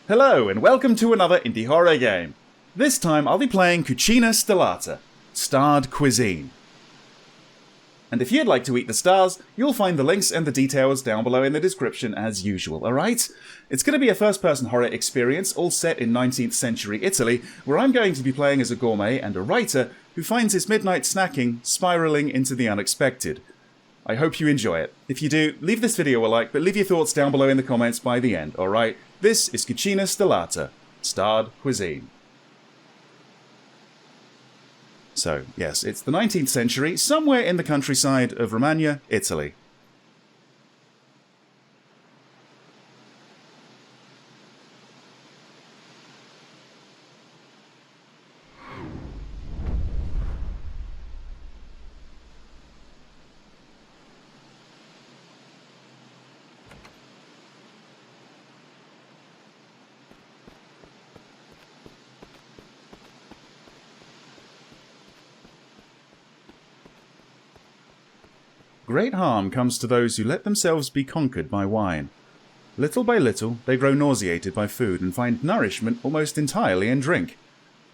Hello and welcome to another indie horror game. This time I'll be playing Cucina Stellata Starred Cuisine. And if you'd like to eat the stars, you'll find the links and the details down below in the description as usual, alright? It's going to be a first-person horror experience all set in 19th century Italy, where I'm going to be playing as a gourmet and a writer who finds his midnight snacking spiraling into the unexpected. I hope you enjoy it. If you do, leave this video a like, but leave your thoughts down below in the comments by the end, alright? This is Cucina Stellata Starred Cuisine. So, yes, it's the 19th century, somewhere in the countryside of Romagna, Italy. Great harm comes to those who let themselves be conquered by wine. Little by little, they grow nauseated by food and find nourishment almost entirely in drink.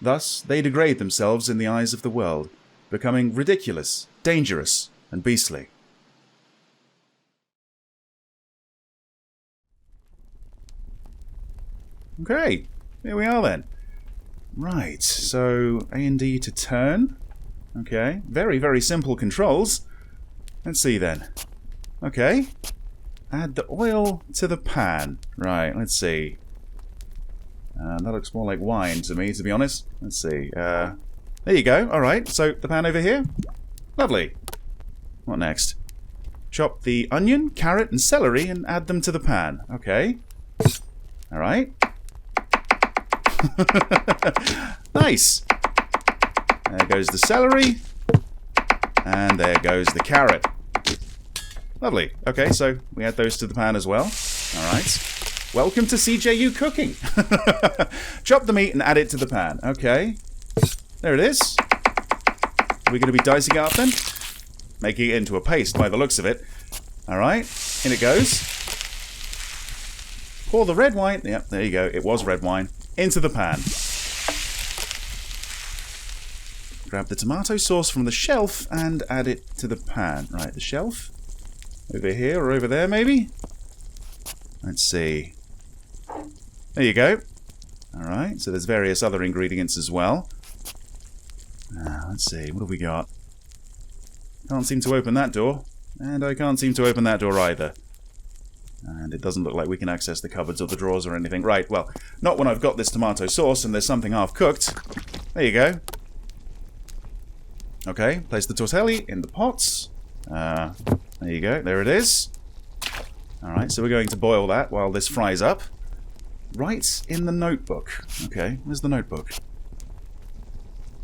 Thus, they degrade themselves in the eyes of the world, becoming ridiculous, dangerous, and beastly. Okay, here we are then. Right, so A and D to turn. Okay, very, very simple controls. Let's see then. Okay. Add the oil to the pan. Right, let's see. That looks more like wine to me, to be honest. Let's see. There you go. Alright, so the pan over here. Lovely. What next? Chop the onion, carrot, and celery and add them to the pan. Okay. Alright. Nice. There goes the celery. And there goes the carrot. Lovely. Okay, so we add those to the pan as well. Alright. Welcome to CJU cooking. Chop the meat and add it to the pan. Okay. There it is. Are we going to be dicing it up then? Making it into a paste by the looks of it. Alright. In it goes. Pour the red wine. Yep, there you go. It was red wine. Into the pan. Grab the tomato sauce from the shelf and add it to the pan. Right, the shelf. Over here or over there, maybe? Let's see. There you go. Alright, so there's various other ingredients as well. Let's see, what have we got? Can't seem to open that door. And I can't seem to open that door either. And it doesn't look like we can access the cupboards or the drawers or anything. Right, well, not when I've got this tomato sauce and there's something half cooked. There you go. Okay, place the tortelli in the pots. There you go, there it is. Alright, so we're going to boil that while this fries up. Right in the notebook. Okay, where's the notebook?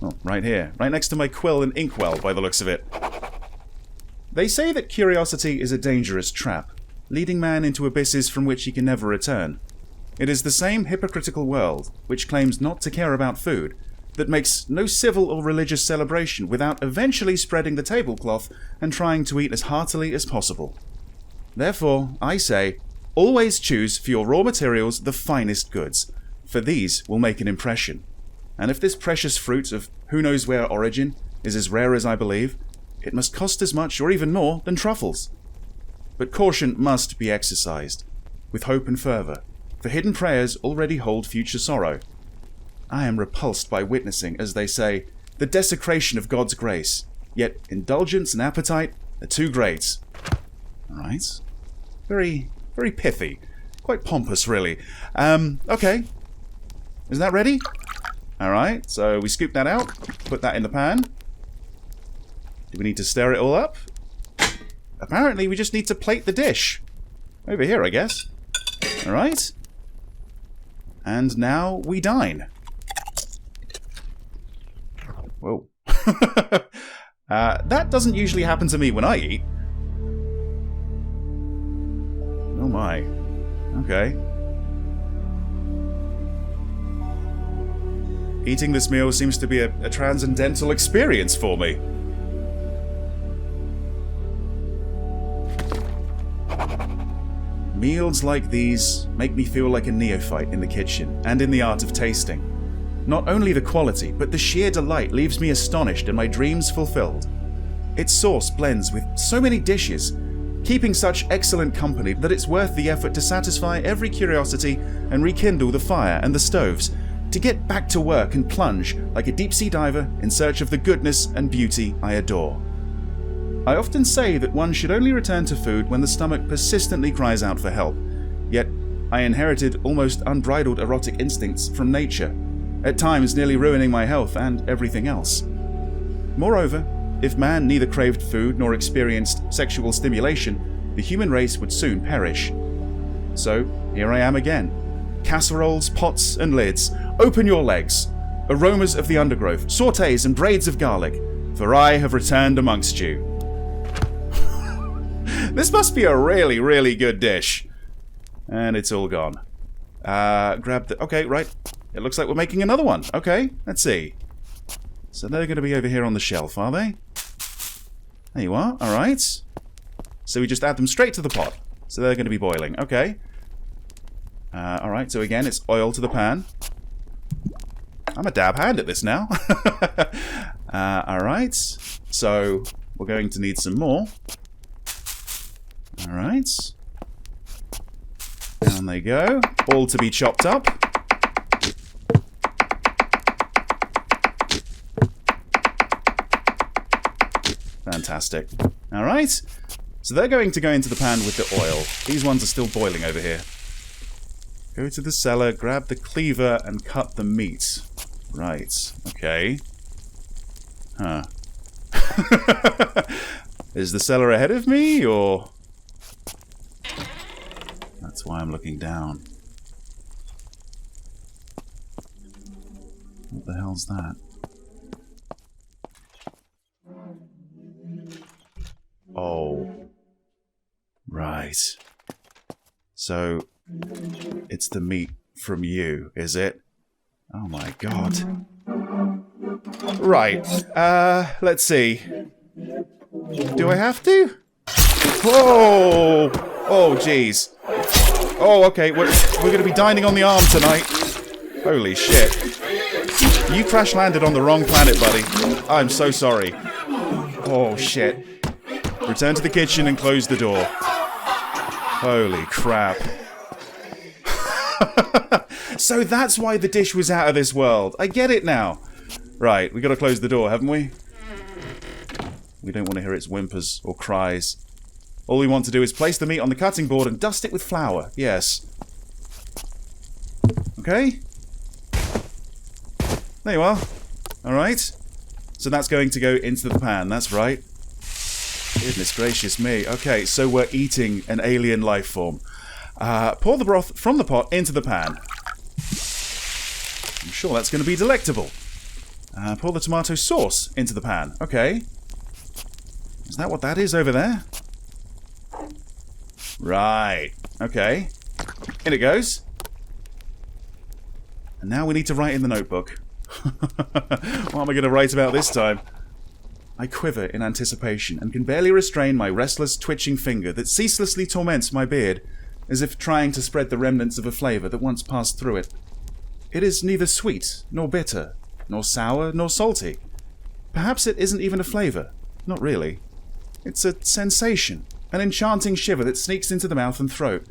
Oh, right here. Right next to my quill and inkwell, by the looks of it. They say that curiosity is a dangerous trap, leading man into abysses from which he can never return. It is the same hypocritical world, which claims not to care about food, that makes no civil or religious celebration without eventually spreading the tablecloth and trying to eat as heartily as possible. Therefore, I say, always choose for your raw materials the finest goods, for these will make an impression. And if this precious fruit of who knows where origin is as rare as I believe, it must cost as much or even more than truffles. But caution must be exercised, with hope and fervour, for hidden prayers already hold future sorrow. I am repulsed by witnessing, as they say, the desecration of God's grace, yet indulgence and appetite are too great. Alright. Very, very pithy. Quite pompous, really. Okay. Is that ready? Alright, so we scoop that out, put that in the pan. Do we need to stir it all up? Apparently we just need to plate the dish. Over here, I guess. Alright. And now we dine. Whoa. That doesn't usually happen to me when I eat. Oh my. Okay. Eating this meal seems to be a transcendental experience for me. Meals like these make me feel like a neophyte in the kitchen and in the art of tasting. Not only the quality, but the sheer delight leaves me astonished and my dreams fulfilled. Its sauce blends with so many dishes, keeping such excellent company that it's worth the effort to satisfy every curiosity and rekindle the fire and the stoves, to get back to work and plunge like a deep-sea diver in search of the goodness and beauty I adore. I often say that one should only return to food when the stomach persistently cries out for help, yet I inherited almost unbridled erotic instincts from nature, at times nearly ruining my health and everything else. Moreover, if man neither craved food nor experienced sexual stimulation, the human race would soon perish. So, here I am again. Casseroles, pots, and lids. Open your legs. Aromas of the undergrowth, sautés and braids of garlic, for I have returned amongst you. This must be a really, really good dish. And it's all gone. Grab the... Okay, right. It looks like we're making another one. Okay, let's see. So they're going to be over here on the shelf, are they? There you are. All right. So we just add them straight to the pot. So they're going to be boiling. Okay. All right. So again, it's oil to the pan. I'm a dab hand at this now. All right. So we're going to need some more. All right. Down they go. All to be chopped up. Fantastic. All right. So they're going to go into the pan with the oil. These ones are still boiling over here. Go to the cellar, grab the cleaver, and cut the meat. Right. Okay. Huh. Is the cellar ahead of me, or... That's why I'm looking down. What the hell's that? Oh. Right. So, it's the meat from you, is it? Oh my god. Right. Let's see. Do I have to? Whoa! Oh, jeez. Oh, okay. We're going to be dining on the arm tonight. Holy shit. You crash landed on the wrong planet, buddy. I'm so sorry. Oh, shit. Return to the kitchen and close the door. Holy crap. So that's why the dish was out of this world. I get it now. Right, we got to close the door, haven't we? We don't want to hear its whimpers or cries. All we want to do is place the meat on the cutting board and dust it with flour. Yes. Okay. There you are. Alright. So that's going to go into the pan, that's right. Goodness gracious me. Okay, so we're eating an alien life form. Pour the broth from the pot into the pan. I'm sure that's going to be delectable. Pour the tomato sauce into the pan. Okay. Is that what that is over there? Right. Okay. In it goes. And now we need to write in the notebook. What am I going to write about this time? I quiver in anticipation and can barely restrain my restless, twitching finger that ceaselessly torments my beard, as if trying to spread the remnants of a flavour that once passed through it. It is neither sweet, nor bitter, nor sour, nor salty. Perhaps it isn't even a flavour. Not really. It's a sensation, an enchanting shiver that sneaks into the mouth and throat.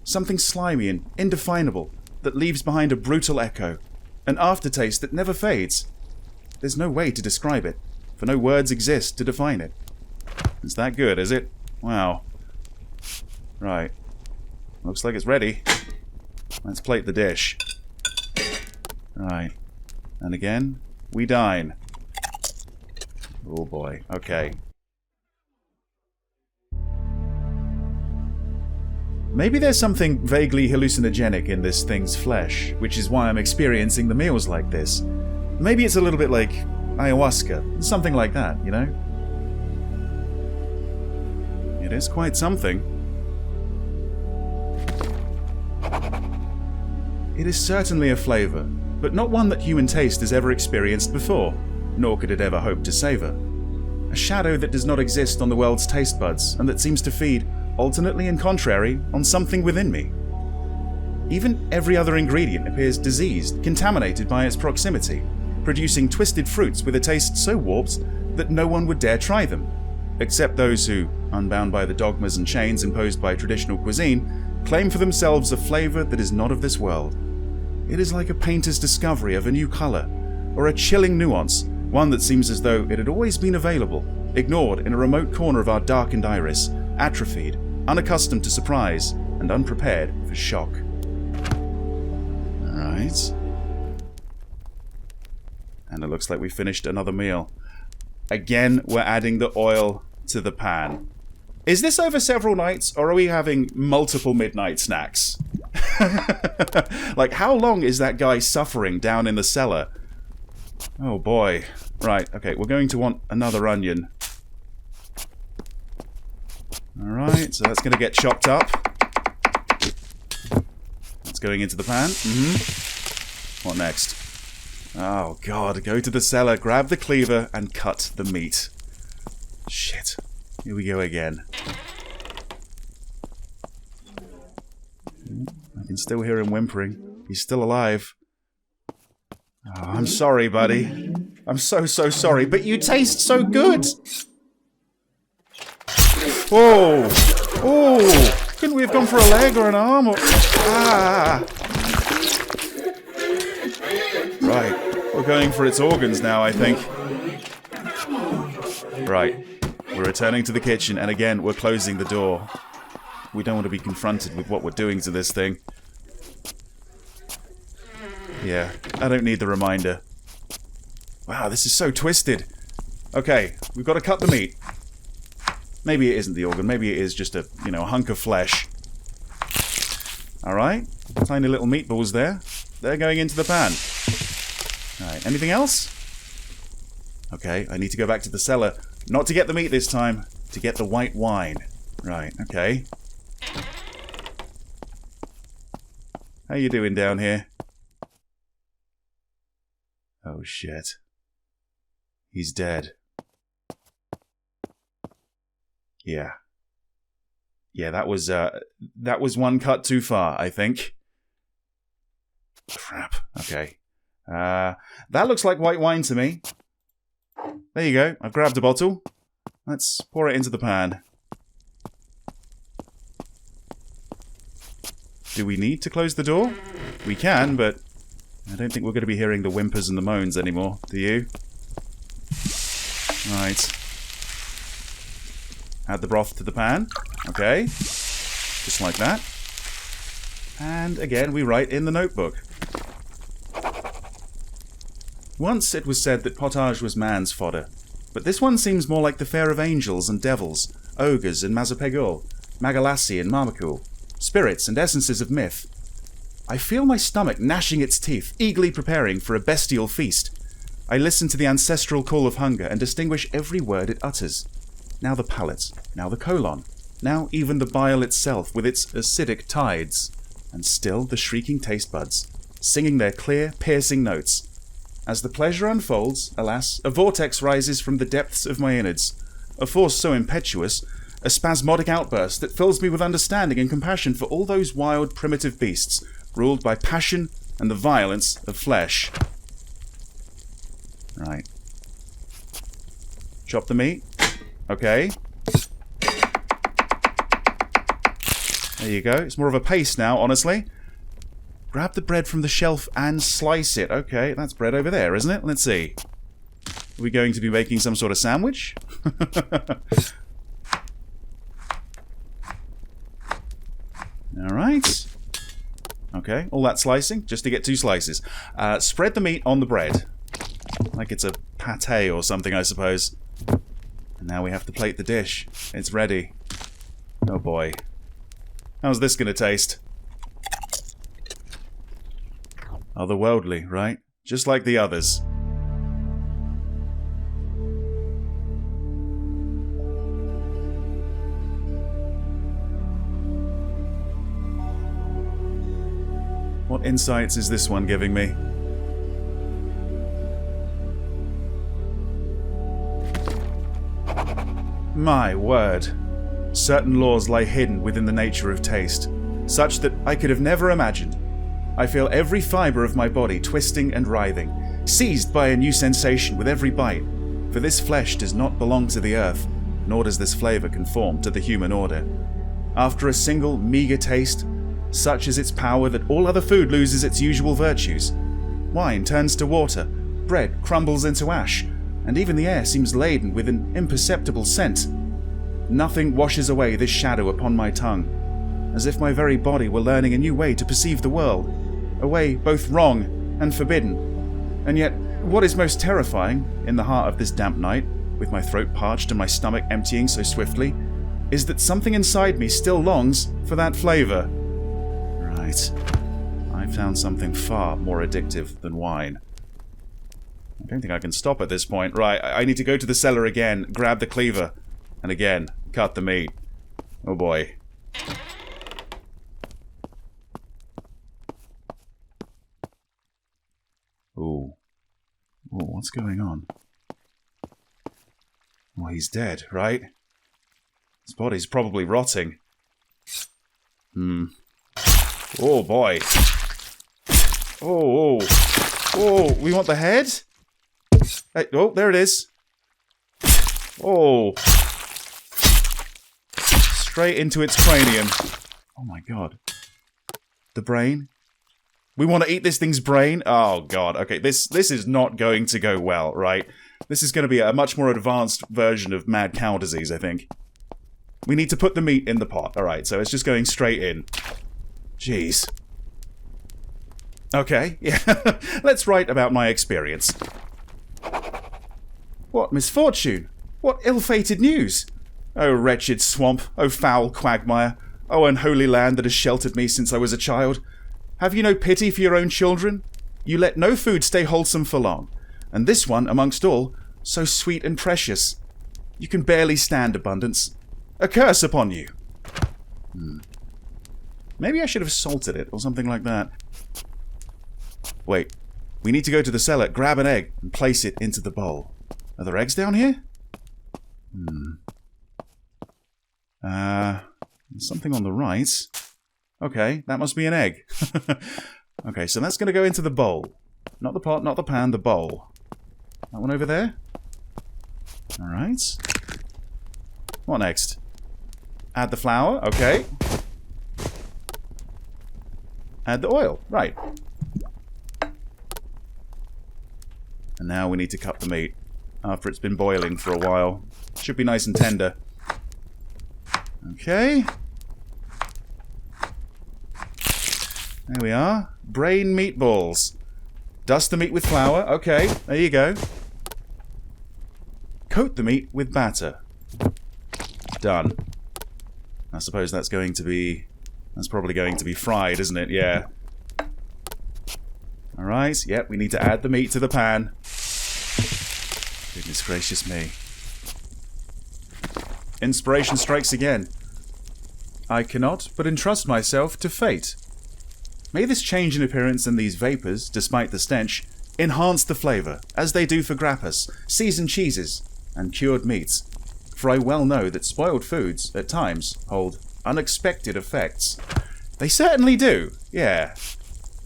Something slimy and indefinable that leaves behind a brutal echo. An aftertaste that never fades. There's no way to describe it, for no words exist to define it. It's that good, is it? Wow. Right. Looks like it's ready. Let's plate the dish. Right. And again, we dine. Oh boy. Okay. Maybe there's something vaguely hallucinogenic in this thing's flesh, which is why I'm experiencing the meals like this. Maybe it's a little bit like ayahuasca, something like that, you know? It is quite something. It is certainly a flavour, but not one that human taste has ever experienced before, nor could it ever hope to savour. A shadow that does not exist on the world's taste buds, and that seems to feed alternately and contrary, on something within me. Even every other ingredient appears diseased, contaminated by its proximity, producing twisted fruits with a taste so warped that no one would dare try them, except those who, unbound by the dogmas and chains imposed by traditional cuisine, claim for themselves a flavour that is not of this world. It is like a painter's discovery of a new colour, or a chilling nuance, one that seems as though it had always been available, ignored in a remote corner of our darkened iris, atrophied, unaccustomed to surprise, and unprepared for shock. Alright. And it looks like we finished another meal. Again, we're adding the oil to the pan. Is this over several nights, or are we having multiple midnight snacks? Like, how long is that guy suffering down in the cellar? Oh boy. Right, okay, we're going to want another onion. Alright, so that's going to get chopped up. That's going into the pan. What next? Oh god, go to the cellar, grab the cleaver, and cut the meat. Shit. Here we go again. I can still hear him whimpering. He's still alive. Oh, I'm sorry, buddy. I'm so sorry, but you taste so good! Whoa! Oh! Couldn't we have gone for a leg or an arm or... Ah! Right. We're going for its organs now, I think. Right. We're returning to the kitchen, and again, we're closing the door. We don't want to be confronted with what we're doing to this thing. Yeah, I don't need the reminder. Wow, this is so twisted. Okay, we've got to cut the meat. Maybe it isn't the organ, maybe it is just a, you know, a hunk of flesh. Alright, tiny little meatballs there. They're going into the pan. Alright, anything else? Okay, I need to go back to the cellar. Not to get the meat this time, to get the white wine. Right, okay. How you doing down here? Oh shit. He's dead. Yeah. Yeah, that was one cut too far, I think. Crap. Okay. That looks like white wine to me. There you go. I've grabbed a bottle. Let's pour it into the pan. Do we need to close the door? We can, but I don't think we're going to be hearing the whimpers and the moans anymore. Do you? Right. Add the broth to the pan. Okay. Just like that. And again, we write in the notebook. Once it was said that pottage was man's fodder, but this one seems more like the fare of angels and devils, ogres and Mazapegul, Magalassi and Marmacool, spirits and essences of myth. I feel my stomach gnashing its teeth, eagerly preparing for a bestial feast. I listen to the ancestral call of hunger and distinguish every word it utters. Now the palate, now the colon, now even the bile itself with its acidic tides, and still the shrieking taste buds, singing their clear, piercing notes. As the pleasure unfolds, alas, a vortex rises from the depths of my innards, a force so impetuous, a spasmodic outburst that fills me with understanding and compassion for all those wild, primitive beasts, ruled by passion and the violence of flesh. Right. Chop the meat. Okay. There you go. It's more of a paste now, honestly. Grab the bread from the shelf and slice it. Okay, that's bread over there, isn't it? Let's see. Are we going to be making some sort of sandwich? Alright. Okay, all that slicing, just to get 2 slices. Spread the meat on the bread. Like it's a pate or something, I suppose. And now we have to plate the dish. It's ready. Oh boy. How's this gonna taste? Otherworldly, right? Just like the others. What insights is this one giving me? My word. certain laws lie hidden within the nature of taste, such that I could have never imagined. I feel every fibre of my body twisting and writhing, seized by a new sensation with every bite, for this flesh does not belong to the earth, nor does this flavour conform to the human order. After a single meagre taste, such is its power that all other food loses its usual virtues. Wine turns to water, bread crumbles into ash, and even the air seems laden with an imperceptible scent. Nothing washes away this shadow upon my tongue, as if my very body were learning a new way to perceive the world, a way both wrong and forbidden. And yet, what is most terrifying, in the heart of this damp night, with my throat parched and my stomach emptying so swiftly, is that something inside me still longs for that flavour. Right. I found something far more addictive than wine. I don't think I can stop at this point. Right, I need to go to the cellar again, grab the cleaver, and again, cut the meat. Oh boy. Ooh. Oh, what's going on? Well, he's dead, right? His body's probably rotting. Oh boy. Oh, we want the head? Hey, oh, there it is. Oh. Straight into its cranium. Oh my god. The brain? We want to eat this thing's brain? Oh god, okay, this is not going to go well, right? This is going to be a much more advanced version of mad cow disease, I think. We need to put the meat in the pot. Alright, so it's just going straight in. Jeez. Okay, yeah. Let's write about my experience. What misfortune! What ill-fated news! Oh, wretched swamp! Oh, foul quagmire! Oh, unholy land that has sheltered me since I was a child! Have you no pity for your own children? You let no food stay wholesome for long, and this one, amongst all, so sweet and precious. You can barely stand abundance. A curse upon you! Maybe I should have salted it, or something like that. Wait, we need to go to the cellar, grab an egg, and place it into the bowl. Are there eggs down here? There's something on the right. Okay, that must be an egg. Okay, so that's going to go into the bowl. Not the pot, not the pan, the bowl. That one over there? Alright. What next? Add the flour, okay. Add the oil, right. And now we need to cut the meat. After it's been boiling for a while. Should be nice and tender. Okay. There we are. Brain meatballs. Dust the meat with flour. Okay, there you go. Coat the meat with batter. Done. I suppose that's going to be... That's probably going to be fried, isn't it? Yeah. Alright, yep, we need to add the meat to the pan. Goodness gracious me. Inspiration strikes again. I cannot but entrust myself to fate. May this change in appearance and these vapours, despite the stench, enhance the flavour, as they do for grappas, seasoned cheeses, and cured meats. For I well know that spoiled foods, at times, hold unexpected effects. They certainly do, yeah.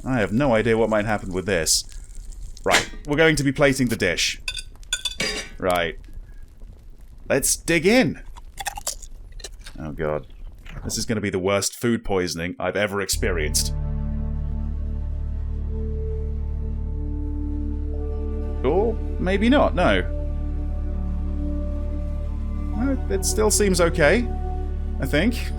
I have no idea what might happen with this. Right, we're going to be plating the dish. Right. Let's dig in. Oh god. This is going to be the worst food poisoning I've ever experienced. Or maybe not, no. It still seems okay, I think.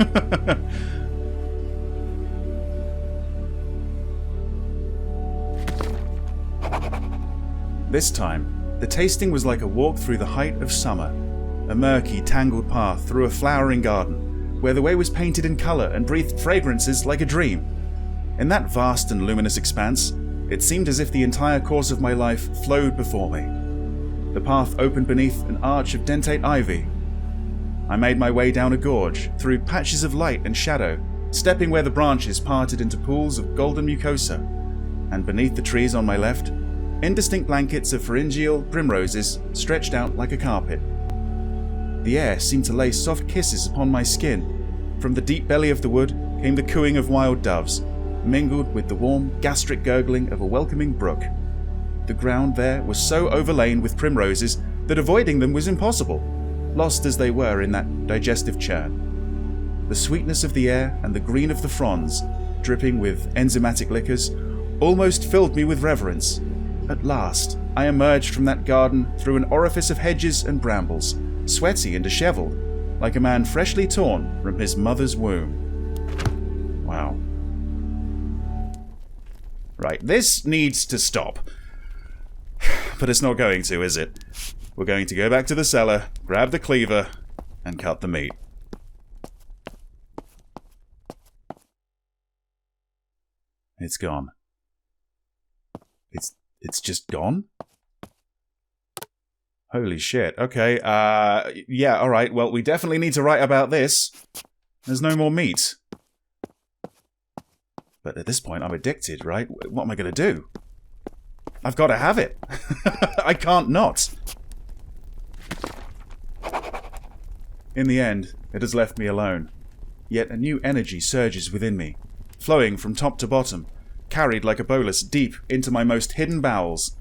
This time, the tasting was like a walk through the height of summer. A murky, tangled path through a flowering garden, where the way was painted in colour and breathed fragrances like a dream. In that vast and luminous expanse, it seemed as if the entire course of my life flowed before me. The path opened beneath an arch of dentate ivy. I made my way down a gorge, through patches of light and shadow, stepping where the branches parted into pools of golden mucosa, and beneath the trees on my left, indistinct blankets of pharyngeal primroses stretched out like a carpet. The air seemed to lay soft kisses upon my skin. From the deep belly of the wood came the cooing of wild doves, mingled with the warm, gastric gurgling of a welcoming brook. The ground there was so overlain with primroses that avoiding them was impossible, lost as they were in that digestive churn. The sweetness of the air and the green of the fronds, dripping with enzymatic liquors, almost filled me with reverence. At last, I emerged from that garden through an orifice of hedges and brambles, sweaty and dishevelled, like a man freshly torn from his mother's womb. Wow. Right, this needs to stop. But it's not going to, is it? We're going to go back to the cellar, grab the cleaver, and cut the meat. It's gone. It's just gone? Holy shit. Okay, yeah, alright. Well, we definitely need to write about this. There's no more meat. But at this point, I'm addicted, right? What am I going to do? I've got to have it. I can't not. In the end, it has left me alone. Yet a new energy surges within me, flowing from top to bottom, carried like a bolus deep into my most hidden bowels.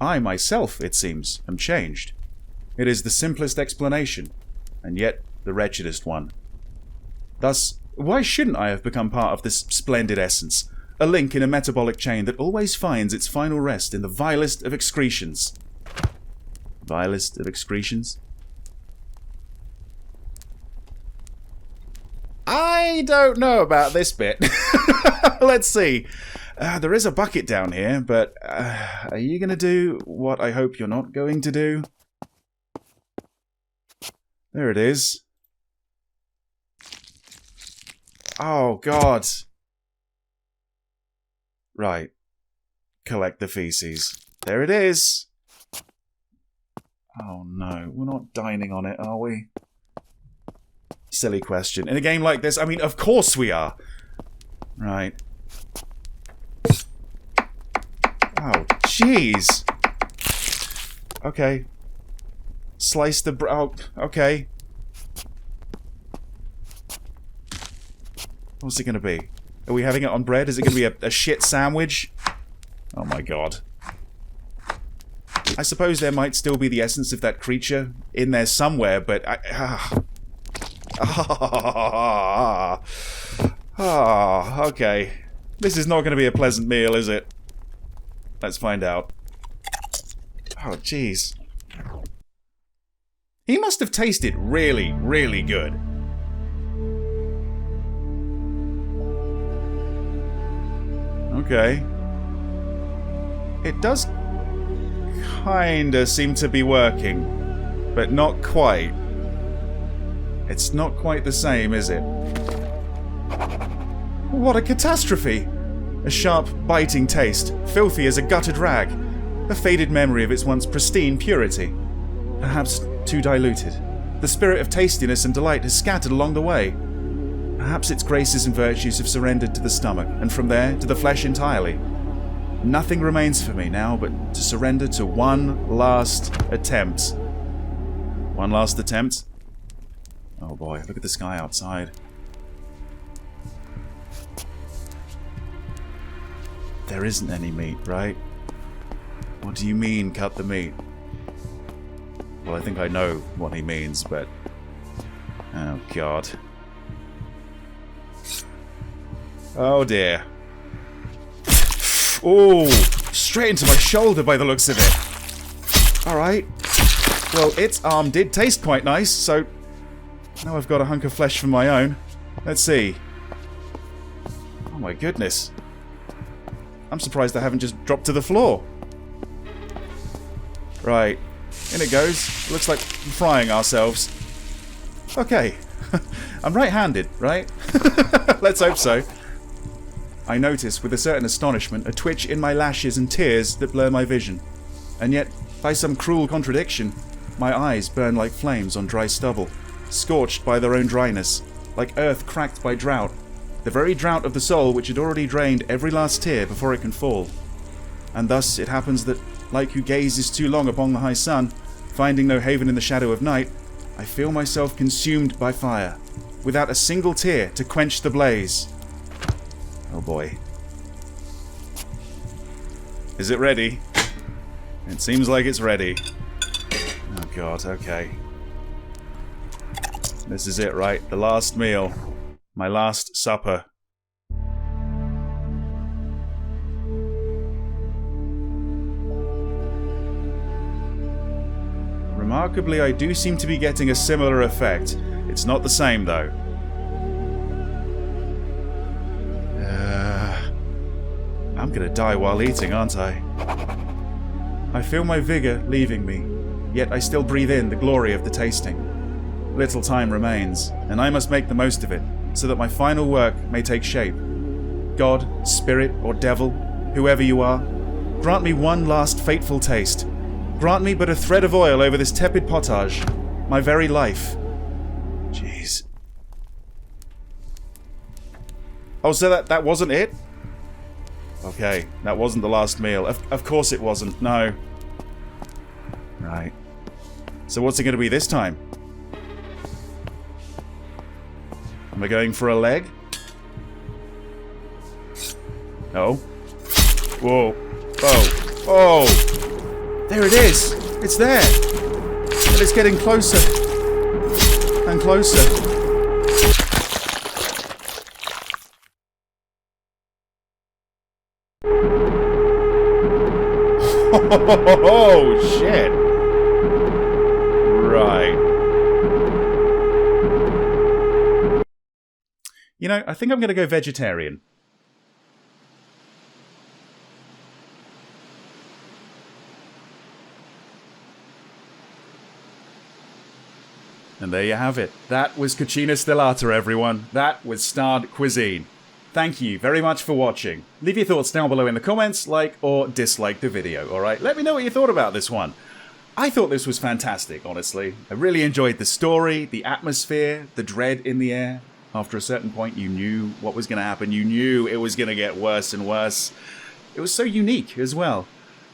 I myself, it seems, am changed. It is the simplest explanation, and yet the wretchedest one. Thus, why shouldn't I have become part of this splendid essence, a link in a metabolic chain that always finds its final rest in the vilest of excretions? Vilest of excretions? I don't know about this bit. Let's see. There is a bucket down here, but are you going to do what I hope you're not going to do? There it is. Oh, God. Right. Collect the feces. There it is. Oh, no. We're not dining on it, are we? Silly question. In a game like this, I mean, of course we are. Right. Oh, jeez. Okay. Slice the oh, okay. What's it going to be? Are we having it on bread? Is it going to be a shit sandwich? Oh my god. I suppose there might still be the essence of that creature in there somewhere, but okay. This is not going to be a pleasant meal, is it? Let's find out. Oh, jeez. He must have tasted really, really good. Okay. It does kinda seem to be working, but not quite. It's not quite the same, is it? What a catastrophe! A sharp, biting taste, filthy as a gutted rag. A faded memory of its once pristine purity. Perhaps too diluted. The spirit of tastiness and delight has scattered along the way. Perhaps its graces and virtues have surrendered to the stomach, and from there to the flesh entirely. Nothing remains for me now but to surrender to one last attempt. One last attempt? Oh boy, look at the sky outside. There isn't any meat, right? What do you mean, cut the meat? Well, I think I know what he means, but... oh, God. Oh, dear. Oh, straight into my shoulder by the looks of it. Alright. Well, its arm did taste quite nice, so... now I've got a hunk of flesh from my own. Let's see. Oh my goodness. I'm surprised I haven't just dropped to the floor. Right. In it goes. Looks like we're frying ourselves. Okay. I'm right-handed, right? Let's hope so. I notice with a certain astonishment a twitch in my lashes and tears that blur my vision. And yet, by some cruel contradiction, my eyes burn like flames on dry stubble, scorched by their own dryness, like earth cracked by drought, the very drought of the soul which had already drained every last tear before it can fall. And thus it happens that, like who gazes too long upon the high sun, finding no haven in the shadow of night, I feel myself consumed by fire, without a single tear to quench the blaze. Oh boy. Is it ready? It seems like it's ready. Oh god, okay. This is it, right? The last meal. My last supper. Remarkably, I do seem to be getting a similar effect. It's not the same, though. I'm gonna die while eating, aren't I? I feel my vigor leaving me, yet I still breathe in the glory of the tasting. Little time remains, and I must make the most of it, so that my final work may take shape. God, spirit, or devil, whoever you are, grant me one last fateful taste. Grant me but a thread of oil over this tepid potage, my very life. Jeez. Oh, so that wasn't it? Okay, that wasn't the last meal. Of course it wasn't, no. Right. So what's it going to be this time? Am I going for a leg? No. Whoa. Oh. Oh! There it is! It's there! And it's getting closer. And closer. Oh, shit! Right. You know, I think I'm going to go vegetarian. And there you have it. That was Cucina Stellata, everyone. That was Starred Cuisine. Thank you very much for watching. Leave your thoughts down below in the comments, like or dislike the video, alright? Let me know what you thought about this one. I thought this was fantastic, honestly. I really enjoyed the story, the atmosphere, the dread in the air. After a certain point, you knew what was going to happen. You knew it was going to get worse and worse. It was so unique as well.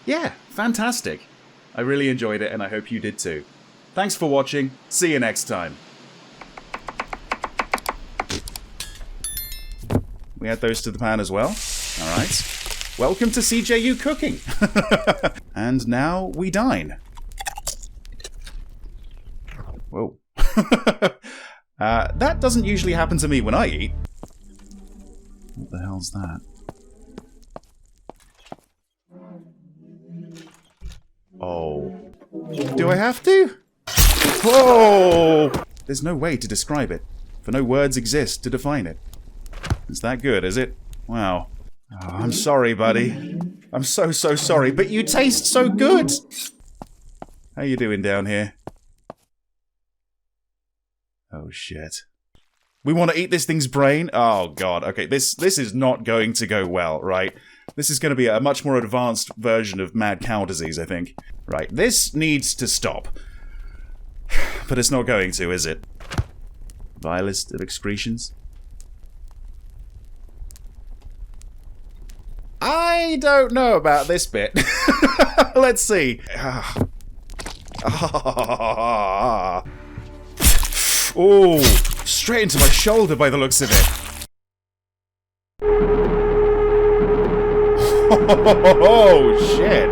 Yeah, fantastic. I really enjoyed it, and I hope you did too. Thanks for watching. See you next time. We add those to the pan as well. Alright. Welcome to CJU Cooking. And now we dine. Whoa. That doesn't usually happen to me when I eat. What the hell's that? Oh. Do I have to? Whoa! There's no way to describe it, for no words exist to define it. It's that good, is it? Wow. Oh, I'm sorry, buddy. I'm so sorry, but you taste so good! How you doing down here? Oh, shit. We want to eat this thing's brain? Oh, God. Okay, this is not going to go well, right? This is going to be a much more advanced version of mad cow disease, I think. Right, this needs to stop. But it's not going to, is it? Vilest of excretions? I don't know about this bit. Let's see. Oh, straight into my shoulder by the looks of it. Oh, shit.